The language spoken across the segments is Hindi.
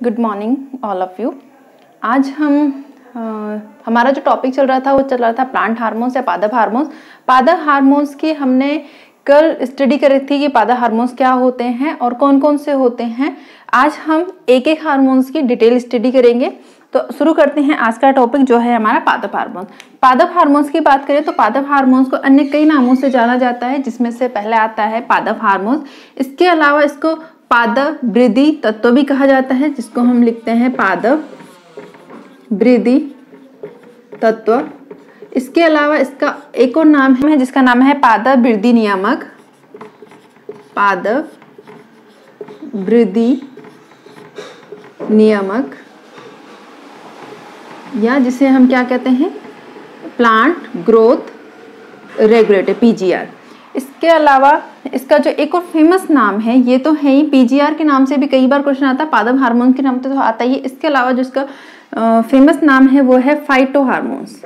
Good morning all of you. आज हम हमारा जो टॉपिक चल रहा था वो चल रहा था प्लांट हार्मोन्स या पादप हार्मोन्स। पादप हार्मोन्स की हमने कल स्टडी करी थी कि पादप हार्मोन्स क्या होते हैं और कौन कौन से होते हैं। आज हम एक एक हार्मोन्स की डिटेल स्टडी करेंगे। तो शुरू करते हैं आज का टॉपिक जो है हमारा पादप हार्मोन्स। पादप हार्मोन्स की बात करें तो पादप हार्मोन्स को अन्य कई नामों से जाना जाता है, जिसमें से पहले आता है पादप हार्मोन्स। इसके अलावा इसको पादप वृद्धि तत्व भी कहा जाता है, जिसको हम लिखते हैं पादप वृद्धि तत्व। इसके अलावा इसका एक और नाम है जिसका नाम है पादप वृद्धि नियामक। पादप वृद्धि नियामक, या जिसे हम क्या कहते हैं, प्लांट ग्रोथ रेगुलेटर, पीजीआर। इसके अलावा इसका जो एक और फेमस नाम है, ये तो है ही, पीजीआर के नाम से भी कई बार क्वेश्चन आता है, पादप हार्मोन के नाम से तो आता ही है। इसके अलावा जो इसका फेमस नाम है वो है phyto hormones.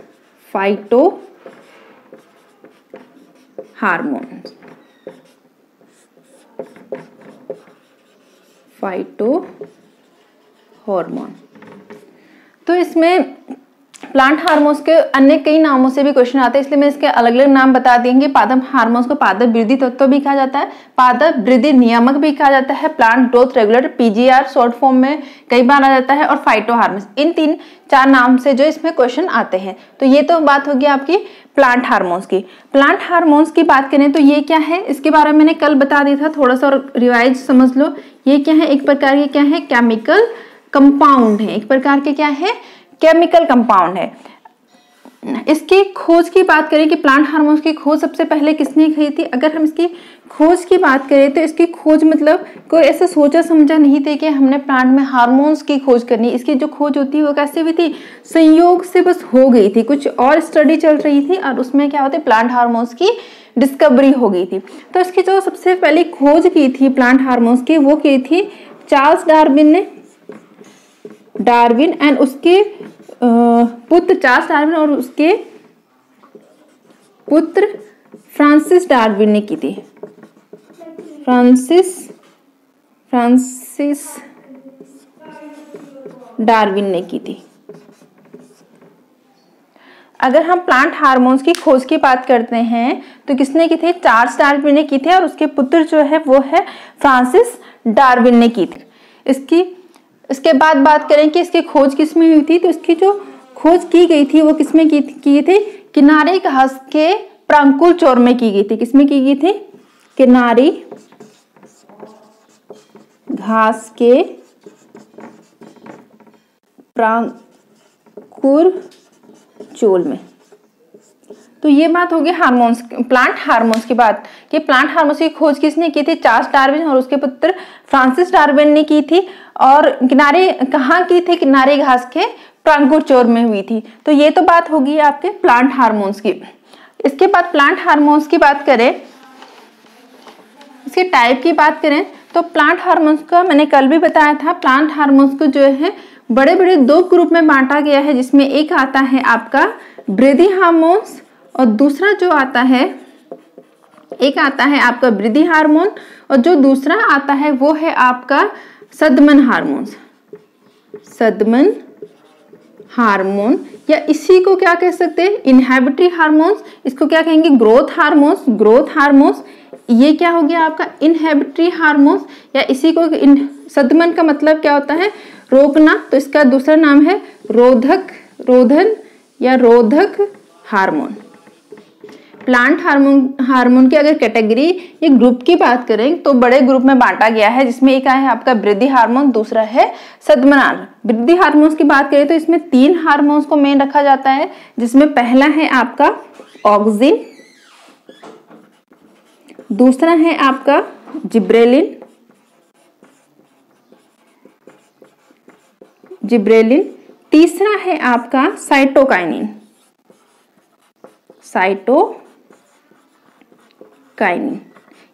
Phyto hormones, phyto hormone. तो इसमें प्लांट हार्मोन्स के अन्य कई नामों से भी क्वेश्चन आते हैं, इसलिए मैं इसके अलग अलग नाम बता देंगे। पादप हार्मोन्स को पादप वृद्धि तत्व भी कहा जाता है, पादप वृद्धि नियामक भी कहा जाता है, plant growth regulator PGR short form में कई बार आ जाता है, और फाइटो हार्मोन्स। इन 3-4 नाम से जो इसमें क्वेश्चन आते हैं। तो ये तो बात होगी आपकी प्लांट हार्मोन्स की। प्लांट हार्मोन्स की बात करें तो ये क्या है, इसके बारे में मैंने कल बता दिया था, थोड़ा सा और रिवाइज समझ लो। ये क्या है, एक प्रकार के क्या है, केमिकल कंपाउंड है। एक प्रकार के क्या है, केमिकल कंपाउंड है। इसकी खोज की बात करें कि प्लांट हार्मोन्स की खोज सबसे पहले किसने की थी। अगर हम इसकी खोज की बात करें तो इसकी खोज मतलब कोई ऐसा सोचा समझा नहीं थे कि हमने प्लांट में हार्मोन्स की खोज करनी। इसकी जो खोज होती है वो कैसे हुई थी, संयोग से बस हो गई थी। कुछ और स्टडी चल रही थी और उसमें क्या होती, प्लांट हार्मोन्स की डिस्कवरी हो गई थी। तो इसकी जो सबसे पहले खोज की थी प्लांट हार्मोन्स की, वो की थी चार्ल्स डार्विन ने। डार्विन एंड उसके पुत्र चार्ल्स डार्विन और उसके पुत्र फ्रांसिस डार्विन ने की थी। फ्रांसिस डार्विन ने की थी। अगर हम प्लांट हार्मोन्स की खोज की बात करते हैं तो किसने की थी, चार्ल्स डार्विन ने की थी, और उसके पुत्र जो है वो है फ्रांसिस डार्विन ने की थी। इसके बाद बात करें कि इसकी खोज किसमें हुई थी, तो इसकी जो खोज की गई थी वो किसमें की थी, किनारी घास के प्रांकुर चौर में की गई थी। किसमें की गई थी, किनारी घास के प्रांकुर चोल में। तो ये बात होगी हार्मोन्स, प्लांट हार्मोन्स की बात कि प्लांट हार्मोन्स की खोज किसने की थी, चार्ल्स डार्विन और उसके पुत्र फ्रांसिस डार्विन ने की थी। और किनारे कहाँ की थी, किनारे घास के प्रांकुर चोर में हुई थी। तो ये तो बात होगी आपके प्लांट हार्मोन्स की। इसके बाद प्लांट हार्मोन्स की बात करें, इसके टाइप की बात करें तो प्लांट हार्मोन्स का मैंने कल भी बताया था। प्लांट हार्मोन्स को जो है बड़े बड़े 2 ग्रुप में बांटा गया है, जिसमें एक आता है आपका वृद्धि हार्मोन्स और दूसरा जो आता है, एक आता है आपका वृद्धि हार्मोन और जो दूसरा आता है वो है आपका सदमन हार्मोन्स। सदमन हार्मोन, या इसी को क्या कह सकते हैं, इनहिबिटरी हार्मोन्स। इसको क्या कहेंगे, ग्रोथ हार्मोन्स। ग्रोथ हार्मोन्स ये क्या हो गया आपका, इनहिबिटरी हार्मोन्स, या इसी को सदमन का मतलब क्या होता है, रोकना। तो इसका दूसरा नाम है रोधन या रोधक हार्मोन। प्लांट हार्मोन की अगर कैटेगरी या ग्रुप की बात करें तो बड़े ग्रुप में बांटा गया है, जिसमें एक है आपका वृद्धि हार्मोन, दूसरा है सदमन हार्मोन। वृद्धि हार्मोन्स की बात करें तो इसमें 3 हार्मोन्स को मेन रखा जाता है, जिसमें पहला है आपका ऑक्सिन, दूसरा है आपका जिब्रेलिन, तीसरा है आपका साइटोकाइनिन।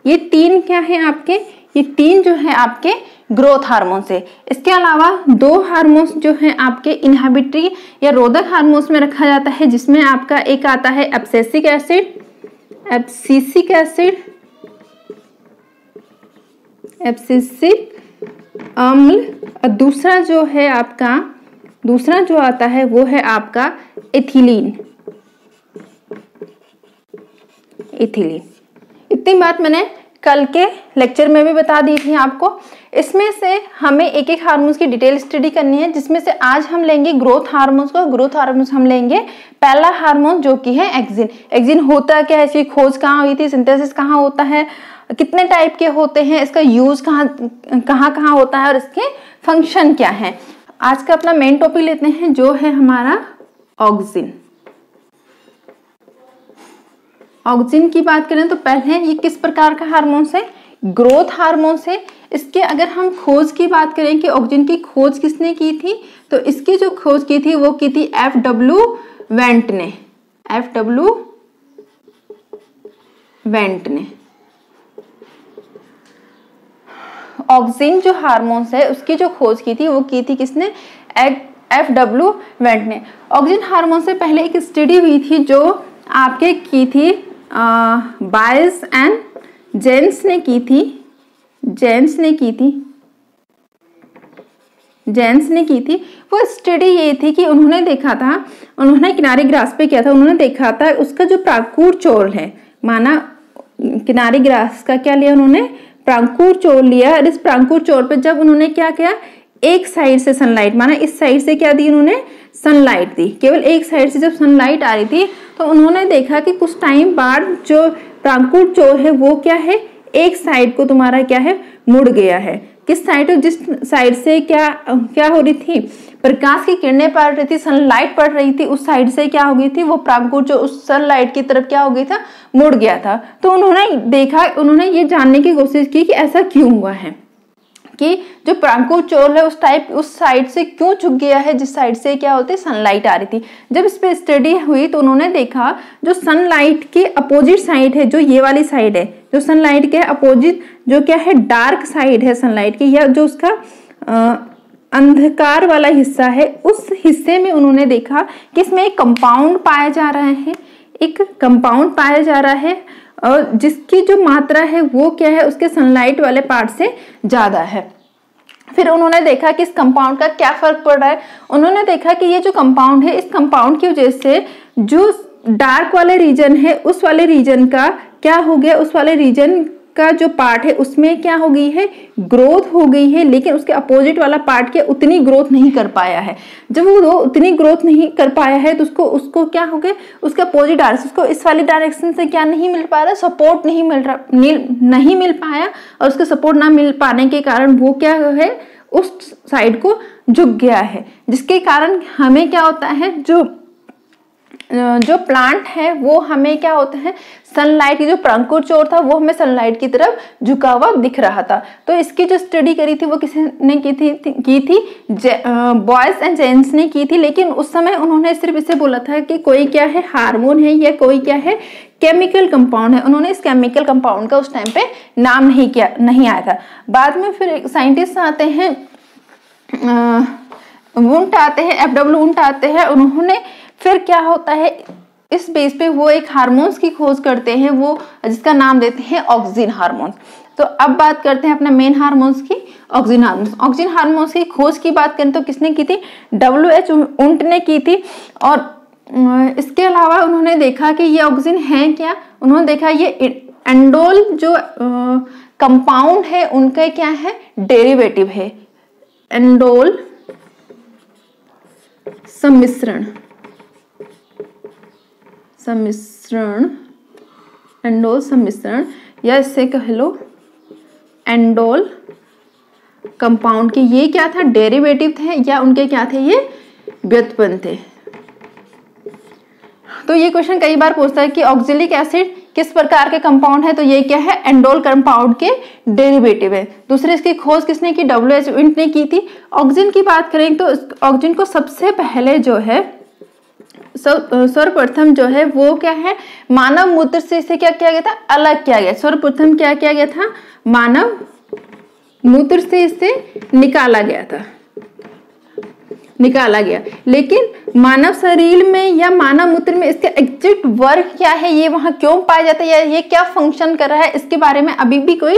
ये 3 क्या है आपके, ये 3 जो है आपके ग्रोथ हार्मोन्स है। इसके अलावा 2 हार्मोन्स जो हैं आपके इनहिबिटरी या रोधक हार्मोन्स में रखा जाता है, जिसमें आपका एक आता है एब्सिसिक एसिड अम्ल, और दूसरा जो है आपका, दूसरा जो आता है वो है आपका एथिलीन। एथिलीन, इतनी बात मैंने कल के लेक्चर में भी बता दी थी आपको। इसमें से हमें एक एक हार्मोन्स की डिटेल स्टडी करनी है, जिसमें से आज हम लेंगे ग्रोथ हार्मोन्स को। ग्रोथ हार्मोन्स हम लेंगे पहला हार्मोन जो कि है एक्सिन। एक्सिन होता क्या है, इसकी खोज कहाँ हुई थी, सिंथेसिस कहाँ होता है, कितने टाइप के होते हैं, इसका यूज कहाँ होता है और इसके फंक्शन क्या है। आज का अपना मेन टॉपिक लेते हैं जो है हमारा ऑक्सिन। ऑक्सिन की बात करें तो पहले ये किस प्रकार का हार्मोन है, ग्रोथ हार्मोन है। इसके अगर हम खोज की बात करें कि ऑक्सिन की खोज किसने की थी, तो इसकी जो खोज की थी वो की थी F.W. वेंट ने। F.W. वेंट ने। ऑक्सिन जो हार्मोन्स है उसकी जो खोज की थी वो की थी किसने, F.W. वेंट ने। ऑक्सिन हार्मोन से पहले एक स्टडी हुई थी जो आपके की थी बायस एंड जेन्स ने की थी। जेन्स ने की थी। वो स्टडी ये थी कि उन्होंने देखा था, उन्होंने किनारी ग्रास पे किया था, उन्होंने देखा था उसका जो प्रांकुर चोल है, माना किनारी ग्रास का क्या लिया उन्होंने, प्रांकुर चोल लिया। और इस प्रांकुर चोल पे जब उन्होंने क्या किया, एक साइड से सनलाइट, माना इस साइड से क्या दी उन्होंने, सनलाइट दी। केवल एक साइड से जब सनलाइट आ रही थी तो उन्होंने देखा कि कुछ टाइम बाद जो प्रांकुर चोल है वो क्या है, एक साइड को तुम्हारा क्या है, मुड़ गया है। किस साइड, जिस साइड से क्या हो रही थी, प्रकाश की किरणें पड़ रही थी, सनलाइट पड़ रही थी, उस साइड से क्या हो गई थी, वो प्रांकुर चोल उस सनलाइट की तरफ क्या हो गया था, मुड़ गया था। तो उन्होंने देखा, उन्होंने ये जानने की कोशिश की कि ऐसा क्यों हुआ है, कि जो प्रांकुर चोल है उस साइड से क्यों झुक गया है, जिस साइड से क्या होती है, सनलाइट आ रही थी। जब इस पे स्टडी हुई तो उन्होंने देखा जो सनलाइट के अपोजिट साइड है, जो ये वाली साइड है, जो सनलाइट के अपोजिट जो क्या है, डार्क साइड है सनलाइट की, या जो उसका अंधकार वाला हिस्सा है, उस हिस्से में उन्होंने देखा कि इसमें एक कंपाउंड पाया जा रहा है, एक कंपाउंड पाया जा रहा है, और जिसकी जो मात्रा है वो क्या है, उसके सनलाइट वाले पार्ट से ज्यादा है। फिर उन्होंने देखा कि इस कंपाउंड का क्या फर्क पड़ रहा है। उन्होंने देखा कि ये जो कंपाउंड है, इस कंपाउंड की वजह से जो डार्क वाले रीजन है, उस वाले रीजन का क्या हो गया, उस वाले रीजन का जो पार्ट है उसमें क्या हो गई है, ग्रोथ हो गई है, लेकिन उसके अपोजिट वाला पार्ट क्या उतनी ग्रोथ नहीं कर पाया है। जब वो उतनी ग्रोथ नहीं कर पाया है तो उसको क्या हो गया, उसके अपोजिट डायरेक्शन, उसको इस वाली डायरेक्शन से क्या नहीं मिल पा रहा, सपोर्ट नहीं मिल पाया, और उसको सपोर्ट ना मिल पाने के कारण वो क्या है, उस साइड को झुक गया है, जिसके कारण हमें क्या होता है, जो प्लांट है वो हमें क्या होता है, सनलाइट की जो प्रांकुर चोर था वो हमें सनलाइट की तरफ झुका हुआ दिख रहा था। तो इसकी जो स्टडी करी थी वो किसने की थी बॉयस एंड जेन्स ने की थी। लेकिन उस समय उन्होंने सिर्फ इसे बोला था कि कोई क्या है, हार्मोन है, या कोई क्या है, केमिकल कंपाउंड है। उन्होंने इस केमिकल कंपाउंड का उस टाइम पे नाम नहीं आया था। बाद में फिर एक साइंटिस्ट आते हैं, वुंट आते हैं, F.W. वुंट आते हैं। उन्होंने फिर क्या होता है, इस बेस पे वो एक हार्मोन्स की खोज करते हैं, वो जिसका नाम देते हैं ऑक्सिन हार्मोन्स। तो अब बात करते हैं अपना मेन हार्मोन्स की, ऑक्सिन हार्मोन्स। ऑक्सिन हार्मोन्स की खोज की बात करें तो किसने की थी, W.H. वुंट ने की थी। और इसके अलावा उन्होंने देखा कि ये ऑक्सिन है क्या, उन्होंने देखा ये एंडोल जो कंपाउंड है उनका क्या है, डेरिवेटिव है, एंडोल सम्मिश्रण, एंडोल सम्मिश्रण, या इससे कह लो एंडोल कंपाउंड के ये क्या था, डेरिवेटिव थे, या उनके क्या थे, ये व्युत्पन्न थे। तो ये क्वेश्चन कई बार पूछता है कि ऑक्जेलिक एसिड किस प्रकार के कंपाउंड है, तो ये क्या है, एंडोल कंपाउंड के डेरिवेटिव है। दूसरे इसकी खोज किसने की, W.H. वुंट ने की थी। ऑक्सिन की बात करें तो ऑक्सिन को सबसे पहले जो है, सर्वप्रथम जो है वो क्या है, मानव मूत्र से इसे क्या किया गया था, अलग किया गया। सर्वप्रथम क्या किया गया था, मानव मूत्र से इसे निकाला गया। लेकिन मानव शरीर में या मानव मूत्र में इसका एग्जैक्ट वर्क क्या है, ये वहां क्यों पाया जाता है, या ये क्या फंक्शन कर रहा है, इसके बारे में अभी भी कोई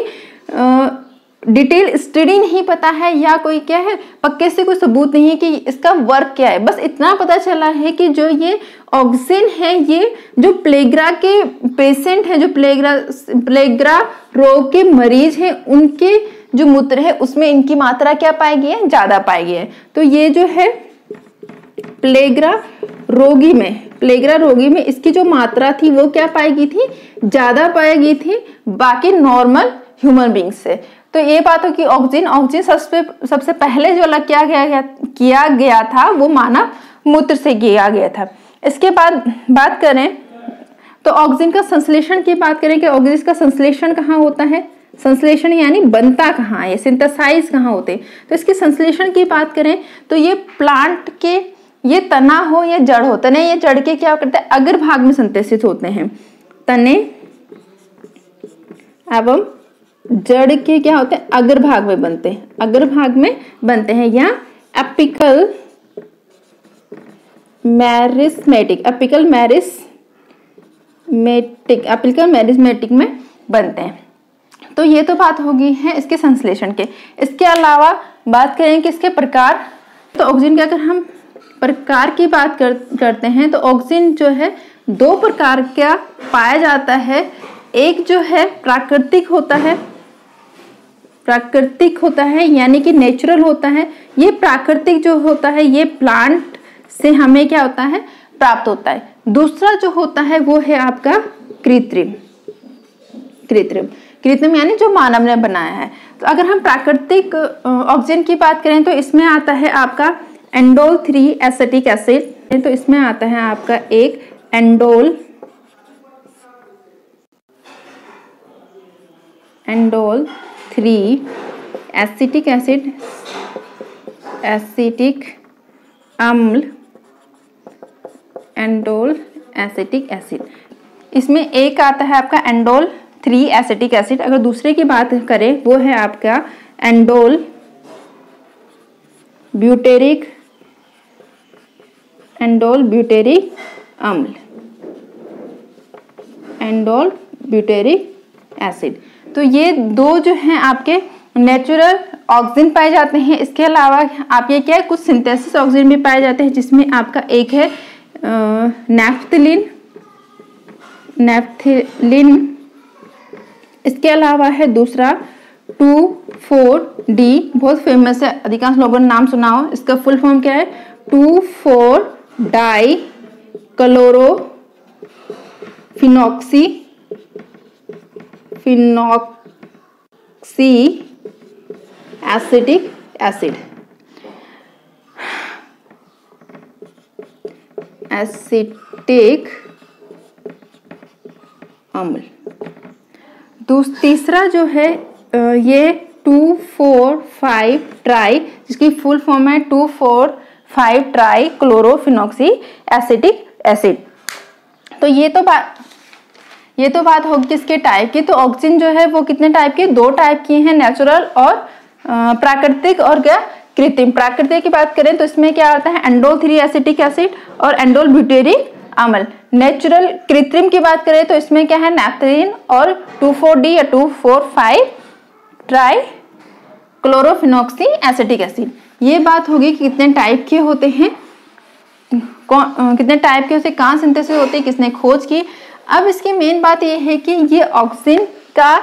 डिटेल स्टडी नहीं पता है या कोई क्या है पक्के से कोई सबूत नहीं है कि इसका वर्क क्या है। बस इतना पता चला है कि जो ये ऑक्सिन है ये जो प्लेग्रा के पेशेंट है, जो प्लेग्रा रोग के मरीज हैं, उनके जो मूत्र है उसमें इनकी मात्रा क्या पाई गई है, ज्यादा पाई गई है। तो ये जो है प्लेग्रा रोगी में इसकी जो मात्रा थी वो क्या पाई गई थी, ज्यादा पाई गई थी बाकी नॉर्मल ह्यूमन बींग से। तो ये बात हो कि ऑक्सिन सबसे पहले जो अलग किया गया था वो मानव मूत्र से किया गया था। इसके बाद बात करें तो ऑक्सिन का संश्लेषण की बात करें कि ऑक्सिन का संश्लेषण कहाँ होता है, संश्लेषण यानी बनता कहाँ है, सिंथेसाइज कहाँ होते हैं। तो इसके संश्लेषण की बात करें तो ये प्लांट के ये तना हो या जड़ हो, तने या जड़ के क्या करते हैं, अग्र भाग में संश्लेषित होते हैं। तने एवं जड़ के क्या होते हैं, अग्र भाग में बनते हैं या एपिकल मेरिस्मेटिक में बनते हैं। तो ये तो बात होगी है इसके संश्लेषण के। इसके अलावा बात करें कि इसके प्रकार, तो ऑक्सिन के अगर हम प्रकार की बात करते हैं तो ऑक्सिन जो है दो प्रकार का पाया जाता है। एक जो है प्राकृतिक होता है यानी कि नेचुरल होता है। ये प्राकृतिक जो होता है ये प्लांट से हमें क्या होता है, प्राप्त होता है। दूसरा जो होता है वो है आपका कृत्रिम यानी जो मानव ने बनाया है। तो अगर हम प्राकृतिक ऑक्सीजन की बात करें तो इसमें आता है आपका एंडोल 3 एसिटिक एसिड। तो इसमें आता है आपका एक एंडोल 3 एसिटिक एसिड, एसिटिक अम्ल, एंडोल एसिटिक एसिड। इसमें एक आता है आपका एंडोल 3 एसिटिक एसिड। अगर दूसरे की बात करें वो है आपका एंडोल ब्यूटेरिक अम्ल, एंडोल ब्यूटेरिक एसिड। तो ये दो जो हैं आपके नेचुरल ऑक्सीजन पाए जाते हैं। इसके अलावा आप ये क्या है, कुछ सिंथेसिस ऑक्सीजन भी पाए जाते हैं, जिसमें आपका एक है नैफ्थलीन। इसके अलावा है दूसरा 2,4-D, बहुत फेमस है, अधिकांश लोगों ने नाम सुना हो। इसका फुल फॉर्म क्या है, 2,4-डाई क्लोरोफिनॉक्सी एसिटिक एसिड। एसिटिक अम्ल। तीसरा जो है ये 2,4,5 ट्राई, जिसकी फुल फॉर्म है 2,4,5 ट्राई क्लोरोफिनॉक्सी एसिटिक एसिड। तो ये तो बात होगी किसके टाइप की। तो ऑक्सीजन जो है वो कितने टाइप के, 2 टाइप की हैं, नेचुरल और प्राकृतिक और क्या कृत्रिम। प्राकृतिक की बात करें तो इसमें क्या आता है, एंडोल 3 एसिटिक एसिड और एंडोल ब्यूटेरिक अम्ल। नेचुरल कृत्रिम की बात करें तो इसमें क्या है, नैफ्थलीन और 2,4-D या 2,4,5 ट्राई क्लोरोफिनॉक्सी एसिटिक एसिड। ये बात होगी कि कितने टाइप के होते हैं, कितने टाइप के होते, कहाँ सिंथेसिस होते हैं, किसने खोज की। अब इसकी मेन बात ये है कि ये ऑक्सीजन का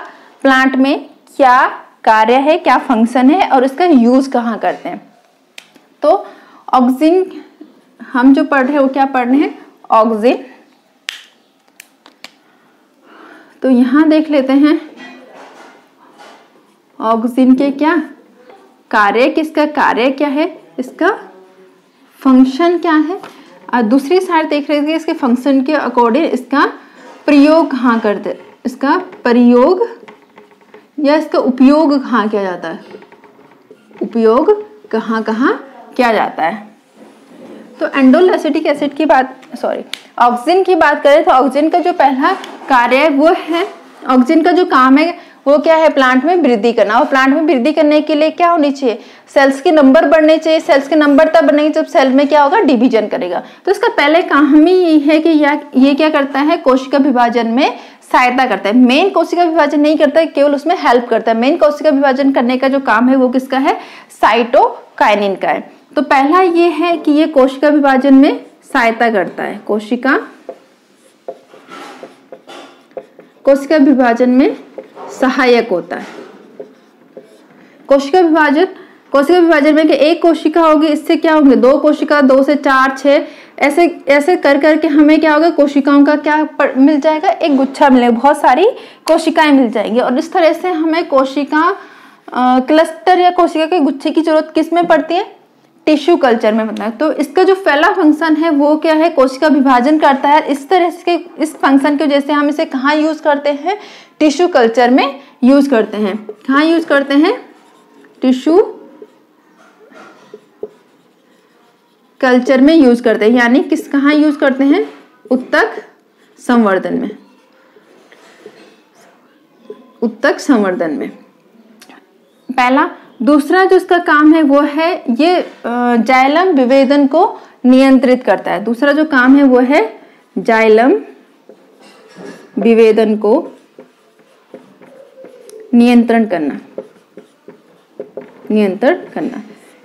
प्लांट में क्या कार्य है, क्या फंक्शन है और इसका यूज कहाँ करते हैं। तो ऑक्सीजन हम जो पढ़ रहे हैं वो क्या पढ़ रहे हैं, ऑक्सीजन। तो यहां देख लेते हैं ऑक्सीजन के क्या कार्य, किसका कार्य क्या है, इसका फंक्शन क्या है। और दूसरी साइड देख रहे थे इसके फंक्शन के अकॉर्डिंग इसका प्रयोग कहाँ करते, इसका प्रयोग या इसका उपयोग कहाँ किया जाता है, उपयोग कहाँ किया जाता है। तो एंडोल एसिटिक एसिड की बात, ऑक्सीजन की बात करें तो ऑक्सीजन का जो पहला कार्य है वो है, ऑक्सीजन का जो काम है वो क्या है, प्लांट में वृद्धि करना। और प्लांट में वृद्धि करने के लिए क्या होनी चाहिए, सेल्स के नंबर बढ़ने चाहिए। सेल्स के नंबर तब बढ़ेंगे जब सेल में क्या होगा, डिवीजन करेगा। तो इसका पहले काम ही ये है कि ये क्या करता है, कोशिका विभाजन में सहायता करता है। मेन कोशिका विभाजन नहीं करता है, केवल उसमें हेल्प करता है। मेन कोशिका विभाजन करने का जो काम है वो किसका है, साइटोकाइनिन का है। तो पहला ये है कि ये कोशिका विभाजन में सहायता करता है, कोशिका विभाजन में सहायक होता है। कोशिका विभाजन में कि एक कोशिका होगी, इससे क्या होंगे 2 कोशिका, 2 से 4, 6 ऐसे कर करके हमें क्या होगा, कोशिकाओं का क्या मिल जाएगा, एक गुच्छा मिलेगा, बहुत सारी कोशिकाएं मिल जाएंगी। और इस तरह से हमें कोशिका क्लस्टर या कोशिका के गुच्छे की जरूरत किस में पड़ती है, टिश्यू कल्चर में मतलब। तो इसका जो पहला फंक्शन है वो क्या है, कोशिका विभाजन करता है। इस तरह से इस फंक्शन की वजह से हम इसे कहाँ यूज करते हैं, टिश्यू कल्चर में यूज करते हैं। कहाँ यूज करते हैं, टिश्यू कल्चर में यूज करते हैं, यानी कहाँ यूज करते हैं, उत्तक संवर्धन में, उत्तक संवर्धन में पहला। दूसरा जो इसका काम है वो है ये जाइलम विभेदन को नियंत्रित करता है। दूसरा जो काम है वो है जाइलम विभेदन को नियंत्रण करना।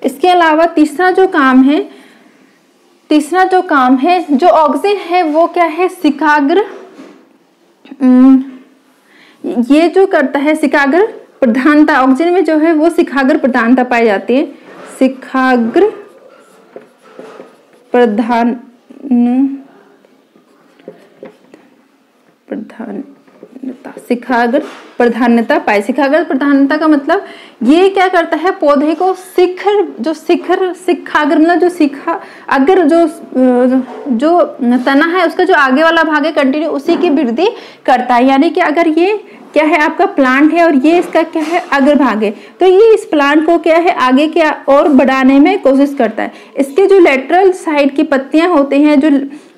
इसके अलावा तीसरा जो काम है जो ऑक्सीजन है वो क्या है, शिखाग्र, ये जो करता है शिखाग्र प्रधानता, ऑक्सीजन में जो है वो शिखाग्र प्रधानता पाई जाती है, शिखाग्र शिखाग्र प्रधानता पाए। शिखाग्र प्रधानता का मतलब ये क्या करता है, पौधे को शिखाग्र मतलब जो शिखाग्र जो तना है उसका जो आगे वाला भाग है कंटिन्यू उसी की वृद्धि करता है। यानी कि अगर ये क्या है आपका प्लांट है और ये इसका क्या है अग्रभाग है, तो ये इस प्लांट को क्या है आगे के और बढ़ाने में कोशिश करता है। इसके जो लेटरल साइड की पत्तियां होती हैं, जो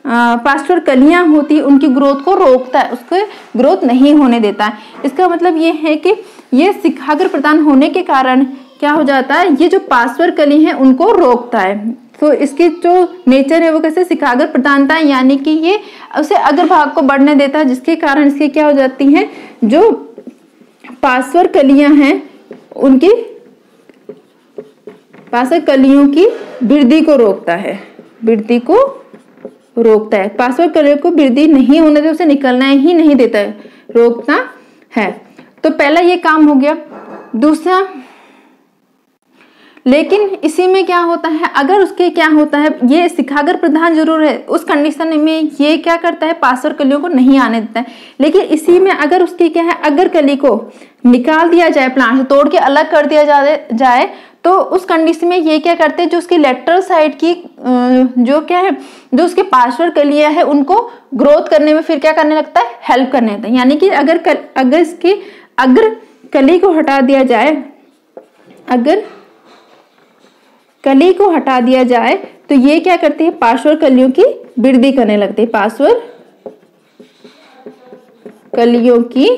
पार्श्व कलियां होती है, उनकी ग्रोथ को रोकता है, उसको ग्रोथ नहीं होने देता है। इसका मतलब ये है कि ये शिखाग्र प्रदान होने के कारण क्या हो जाता है, ये जो पार्श्व कली है उनको रोकता है। तो इसकी जो नेचर है वो कैसे, शिखाग्र प्रधानता है, यानी कि ये उसे अग्रभाग को बढ़ने देता है, जिसके कारण इसकी क्या हो जाती है, जो पार्श्व कलियां हैं उनकी पार्श्व कलियों की वृद्धि को रोकता है, पार्श्व कलियों को वृद्धि नहीं होने देता, उसे निकलना ही नहीं देता है, रोकता है। तो पहला ये काम हो गया। दूसरा, लेकिन इसी में क्या होता है, अगर उसके क्या होता है, ये शिखाग्र प्रधान जरूर है, उस कंडीशन में ये क्या करता है, पार्श्व कलियों को नहीं आने देता है। लेकिन इसी में अगर उसकी क्या है, अगर कली को निकाल दिया जाए, प्लांट से तोड़ के अलग कर दिया जाए तो उस कंडीशन में ये क्या करते हैं, जो उसकी लेटरल साइड की जो क्या है, जो उसके पार्श्व कलियां है उनको ग्रोथ करने में फिर क्या करने लगता है, हेल्प करने लगता है। यानी कि अगर इसकी अग्र कली को हटा दिया जाए, अगर कली को हटा दिया जाए तो ये क्या करती है, पार्श्व कलियों की वृद्धि करने लगती है, पार्श्व कलियों की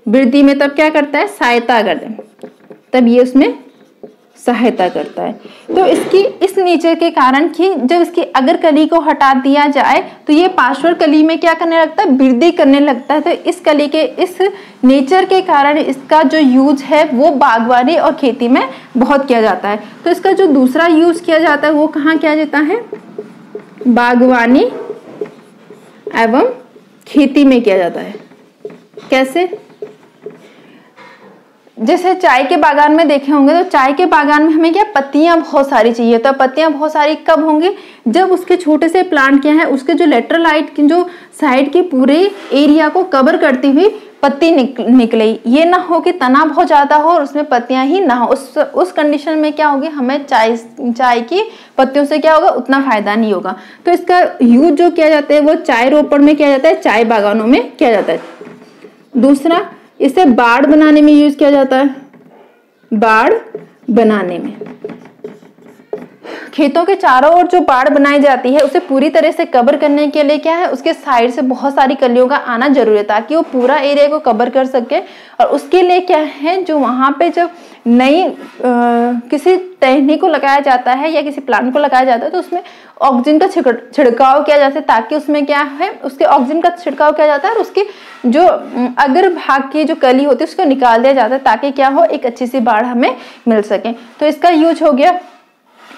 वृद्धि में तब क्या करता है, सहायता करता है, तब ये उसमें सहायता करता है। तो इसकी इस नेचर के कारण कि जब इसकी अगर कली को हटा दिया जाए तो ये पार्श्व कली में क्या करने लगता है, वृद्धि करने लगता है। तो इस कली के इस नेचर के कारण इसका जो यूज है वो बागवानी और खेती में बहुत किया जाता है। तो इसका जो दूसरा यूज किया जाता है वो कहाँ किया जाता है, बागवानी एवं खेती में किया जाता है। कैसे, जैसे चाय के बागान में देखे होंगे, तो चाय के बागान में हमें क्या पत्तियां बहुत सारी चाहिए। तो पत्तियां बहुत सारी कब होंगी, जब उसके छोटे से प्लांट क्या है, उसके जो लेटरलाइट की जो साइड के पूरे एरिया को कवर करती हुई पत्ती निकले। ये ना हो कि तना बहुत ज्यादा हो और उसमें पत्तियां ही ना हो, उस कंडीशन में क्या होगी, हमें चाय की पत्तियों से क्या होगा, उतना फायदा नहीं होगा। तो इसका यूज जो किया जाता है वो चाय रोपण में किया जाता है, चाय बागानों में किया जाता है। दूसरा, इसे बाड़ बनाने में यूज किया जाता है, बाड़ बनाने में। खेतों के चारों ओर जो बाड़ बनाई जाती है उसे पूरी तरह से कवर करने के लिए क्या है, उसके साइड से बहुत सारी कलियों का आना जरूरी है ताकि वो पूरा एरिया को कवर कर सके। और उसके लिए क्या है, जो वहां पे जब नई किसी टहनी को लगाया जाता है या किसी प्लांट को लगाया जाता है तो उसमें ऑक्सीजन का छिड़काव किया जाता है, ताकि उसमें क्या है, उसके ऑक्सीजन का छिड़काव किया जाता है और उसकी जो अगर भाग की जो कली होती है उसको निकाल दिया जाता है, ताकि क्या हो, एक अच्छी सी बाढ़ हमें मिल सके। तो इसका यूज हो गया।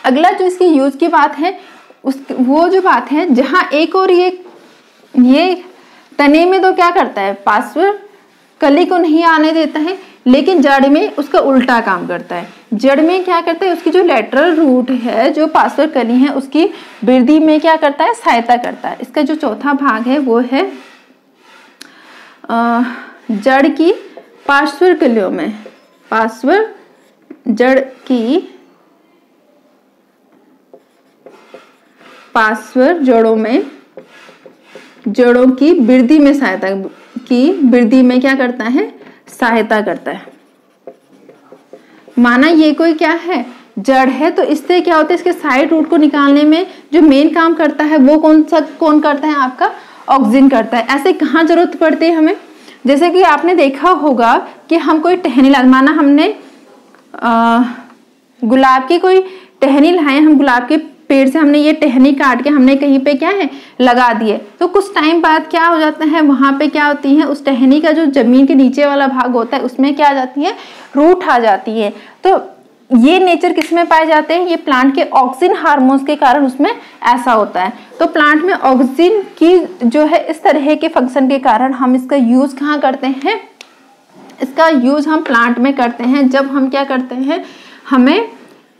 अगला जो इसकी यूज की बात है, वो जो बात है जहां एक और ये तने में तो क्या करता है, पार्श्व कली को नहीं आने देता है, लेकिन जड़ में उसका उल्टा काम करता है। जड़ में क्या करता है, उसकी जो लेटरल रूट है, जो पार्श्व कली है, उसकी वृद्धि में क्या करता है, सहायता करता है। इसका जो चौथा भाग है वो है जड़ की पार्श्व कलियों में, पार्श्व जड़ की पार्श्व जड़ों में, जड़ों की वृद्धि में सहायता की वृद्धि में क्या करता है, सहायता करता है। माना ये कोई क्या है, जड़ है, तो इससे क्या होता है, इसके साइड रूट को निकालने में जो मेन काम करता है वो कौन करता है, आपका ऑक्सीजन करता है। ऐसे कहाँ जरूरत पड़ती है हमें, जैसे कि आपने देखा होगा कि हम कोई टहनी माना हमने गुलाब की कोई टहनी लाए, हम गुलाब के पेड़ से हमने ये टहनी काट के हमने कहीं पे क्या है लगा दिए, तो कुछ टाइम बाद क्या हो जाता है, वहां पे क्या होती है, उस टहनी का जो जमीन के नीचे वाला भाग होता है उसमें क्या आ जाती है, रूट आ जाती है। तो ये नेचर किसमें पाए जाते हैं, ये प्लांट के ऑक्सीजन हार्मोन्स के कारण उसमें ऐसा होता है। तो प्लांट में ऑक्सीजन की जो है इस तरह के फंक्शन के कारण हम इसका यूज कहाँ करते हैं, इसका यूज हम प्लांट में करते हैं जब हम क्या करते हैं, हमें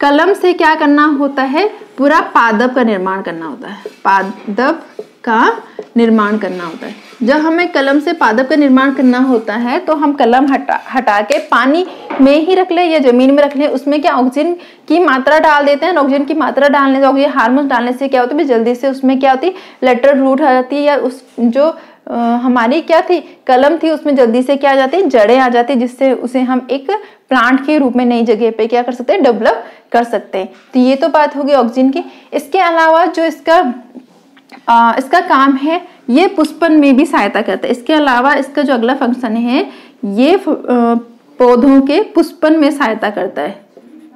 कलम से क्या करना होता है, पूरा पादप का निर्माण करना होता है, पादप का निर्माण करना होता है। जब हमें कलम से पादप का निर्माण करना होता है तो हम कलम हटा के पानी में ही रख ले या जमीन में रख ले, उसमें क्या ऑक्सीजन की मात्रा डाल देते हैं। ऑक्सीजन की मात्रा डालने से, ऑक्सीजन हार्मोन डालने से क्या होता है, जल्दी से उसमें क्या होती है, लेटरल रूट आ जाती है, या उस जो हमारी क्या थी कलम थी उसमें जल्दी से क्या आ जाती है, जड़ें आ जाती है, जिससे उसे हम एक प्लांट के रूप में नई जगह पे क्या कर सकते हैं, डेवलप कर सकते हैं। तो ये तो बात होगी ऑक्सीजन की। इसके अलावा जो इसका काम है, ये पुष्पन में भी सहायता करता है। इसके अलावा इसका जो अगला फंक्शन है, ये पौधों के पुष्पन में सहायता करता है,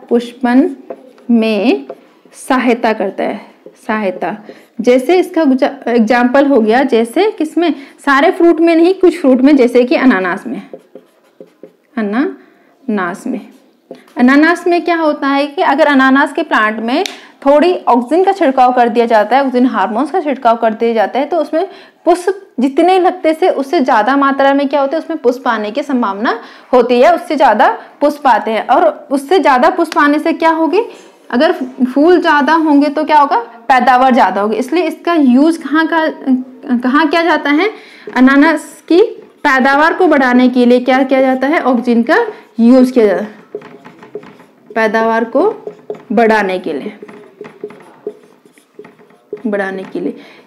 पुष्पन में सहायता करता है, सहायता। जैसे इसका एग्जाम्पल हो गया, जैसे किसमें, सारे फ्रूट में नहीं, कुछ फ्रूट में, जैसे कि अनानास में, अनानास में क्या होता है कि अगर अनानास के प्लांट में थोड़ी ऑक्सीजन का छिड़काव कर दिया जाता है, ऑक्सीजन हार्मोन्स का छिड़काव कर दिया जाता है, तो उसमें पुष्प जितने लगते से उससे ज्यादा मात्रा में क्या होता है, उसमें पुष्प आने की संभावना होती है, उससे ज्यादा पुष्प आते हैं। और उससे ज्यादा पुष्प आने से क्या होगी, अगर फूल ज्यादा होंगे तो क्या होगा, पैदावार ज्यादा होगी। इसलिए इसका यूज कहाँ किया जाता है, अनानास की पैदावार को बढ़ाने के लिए क्या किया जाता है, ऑक्सीजन का यूज किया जाता है, पैदावार को बढ़ाने के लिए।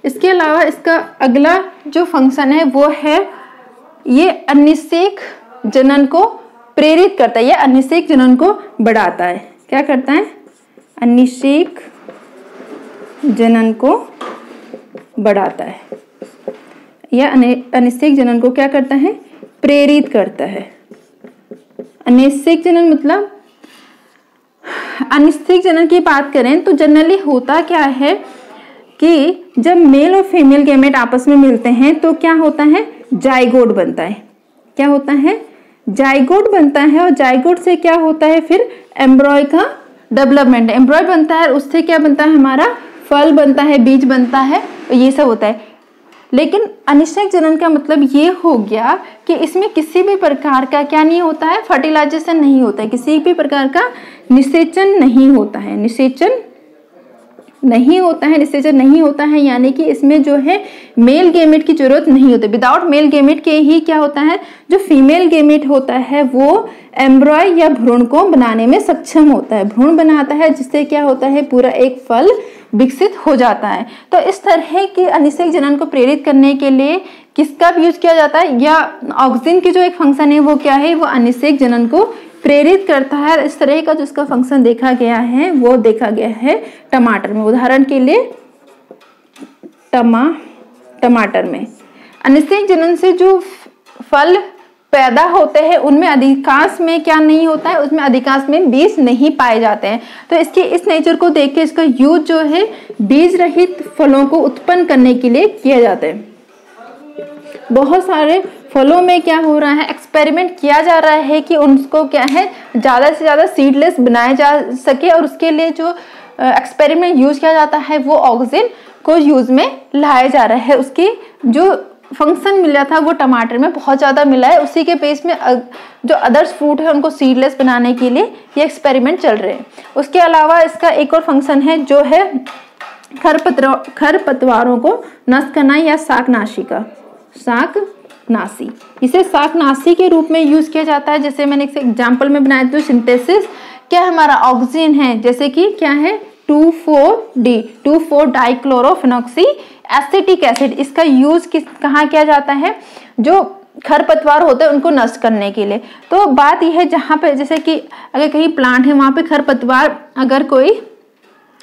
इसके अलावा इसका अगला जो फंक्शन है वो है, ये अनिषेक जनन को प्रेरित करता है, ये अनिषेक जनन को बढ़ाता है। क्या करता है, अनिषेक जनन को बढ़ाता है, यह अनिषेक जनन को क्या करता है, प्रेरित करता है। अनिषेक जनन मतलब, अनिषेक जनन की बात करें तो जनरली होता क्या है कि जब मेल और फीमेल गैमेट आपस में मिलते हैं तो क्या होता है, जाइगोट बनता है। क्या होता है, जाइगोट बनता है, और जाइगोट से क्या होता है, फिर एम्ब्रॉय का डेवलपमेंट, एम्ब्रॉय बनता है, उससे क्या बनता है, हमारा फल बनता है, बीज बनता है, ये सब होता है। लेकिन अनिषेक जनन का मतलब ये हो गया कि इसमें किसी भी प्रकार का क्या नहीं होता है, फर्टिलाइजेशन नहीं होता है, किसी भी प्रकार का निषेचन नहीं होता है, निषेचन नहीं होता है, यानी कि इसमें जो है मेल गेमेट की जरूरत नहीं होती। विदाउट मेल गेमेट के ही क्या होता है, जो फीमेल गेमेट होता है वो एम्ब्रॉय या भ्रूण को बनाने में सक्षम होता है, भ्रूण बनाता है, जिससे क्या होता है, पूरा एक फल विकसित हो जाता है। तो इस तरह की अनिषेक जनन को प्रेरित करने के लिए किसका यूज किया जाता है, या ऑक्सीजन की जो एक फंक्शन है वो क्या है, वो अनिषेक जनन को प्रेरित करता है। इस तरह का जो इसका फंक्शन देखा गया है वो देखा गया है टमाटर में। उदाहरण के लिए टमाटर में अनिषेक जनन से जो फल पैदा होते हैं उनमें अधिकांश में क्या नहीं होता है, उसमें अधिकांश में बीज नहीं पाए जाते हैं। तो इसके इस नेचर को देख के इसका यूज जो है बीज रहित फलों को उत्पन्न करने के लिए किया जाता है। बहुत सारे फलों में क्या हो रहा है, एक्सपेरिमेंट किया जा रहा है कि उनको क्या है ज़्यादा से ज़्यादा सीडलेस बनाया जा सके, और उसके लिए जो एक्सपेरिमेंट यूज किया जाता है वो ऑक्सीजन को यूज में लाया जा रहा है। उसकी जो फंक्शन मिला था वो टमाटर में बहुत ज़्यादा मिला है। उसी के बेस में जो अदर्स फ्रूट है उनको सीडलेस बनाने के लिए ये एक्सपेरिमेंट चल रहे हैं। उसके अलावा इसका एक और फंक्शन है जो है खरपतवारों को नष्ट करना या शाकनाशी। इसे शाकनाशी के रूप में यूज किया जाता है। जैसे मैंने एक एग्जाम्पल में बनाया था, सिंथेसिस क्या हमारा ऑक्सीजन है, जैसे कि क्या है 2,4-डाइक्लोरोफेनॉक्सी एसिटिक एसिड। इसका यूज कहाँ किया जाता है, जो खरपतवार होते हैं उनको नष्ट करने के लिए। तो बात यह है जहाँ पे जैसे कि अगर कहीं प्लांट है वहाँ पे खरपतवार, अगर कोई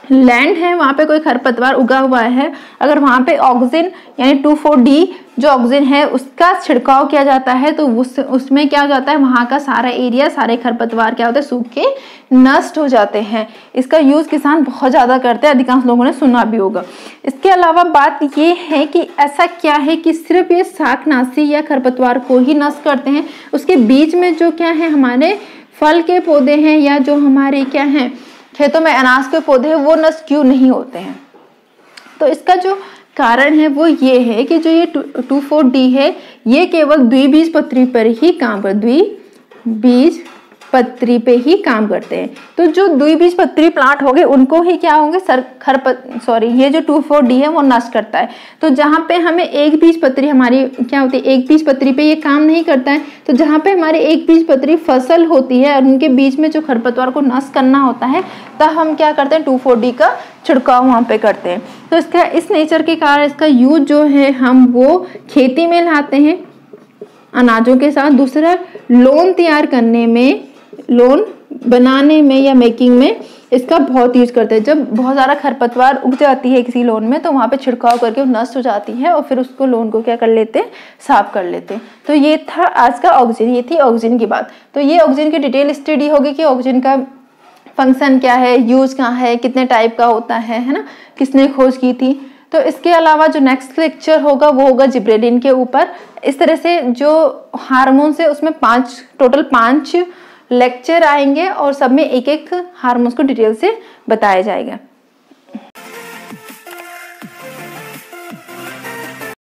लैंड है वहाँ पे कोई खरपतवार उगा हुआ है, अगर वहाँ पे ऑक्सीजन यानी 2,4-D जो ऑक्सीजन है उसका छिड़काव किया जाता है तो उसमें क्या हो जाता है, वहाँ का सारा एरिया, सारे खरपतवार क्या होते हैं, सूख के नष्ट हो जाते हैं। इसका यूज किसान बहुत ज़्यादा करते हैं, अधिकांश लोगों ने सुना भी होगा। इसके अलावा बात ये है कि ऐसा क्या है कि सिर्फ ये शाकनाशी या खरपतवार को ही नष्ट करते हैं, उसके बीच में जो क्या है हमारे फल के पौधे हैं या जो हमारे क्या हैं खेतों में अनाज के पौधे हैं वो नष्ट क्यों नहीं होते हैं। तो इसका जो कारण है वो ये है कि जो ये 2,4-D है ये केवल द्विबीजपत्री पर ही काम कर द्विबीजपत्री पे ही काम करते हैं। तो जो द्विबीजपत्री प्लांट हो गए उनको ही क्या होंगे ये जो 2,4-D है वो नष्ट करता है। तो जहाँ पे हमें एक बीजपत्री हमारी क्या होती है, एक बीजपत्री पे ये काम नहीं करता है, तो जहाँ पे हमारी एक बीजपत्री फसल होती है और उनके बीच में जो खरपतवार को नष्ट करना होता है तब हम क्या करते हैं 2,4-D का छिड़काव वहाँ पे करते हैं। तो इसका इस नेचर के कारण इसका यूज जो है हम वो खेती में लाते हैं अनाजों के साथ। दूसरा लोन तैयार करने में, लोन बनाने में या मेकिंग में इसका बहुत यूज करते हैं। जब बहुत ज़्यादा खरपतवार उग जाती है किसी लोन में तो वहाँ पे छिड़काव करके वो नष्ट हो जाती है और फिर उसको लोन को क्या कर लेते हैं, साफ कर लेते हैं। तो ये था आज का ऑक्सीजन, ये थी ऑक्सीजन की बात। तो ये ऑक्सीजन की डिटेल स्टडी होगी कि ऑक्सीजन का फंक्शन क्या है, यूज कहाँ है, कितने टाइप का होता है ना, किसने खोज की थी। तो इसके अलावा जो नेक्स्ट लेक्चर होगा वो होगा जिब्रेलिन के ऊपर। इस तरह से जो हार्मोन्स है उसमें टोटल 5 लेक्चर आएंगे और सब में एक एक हार्मोन्स को डिटेल से बताया जाएगा।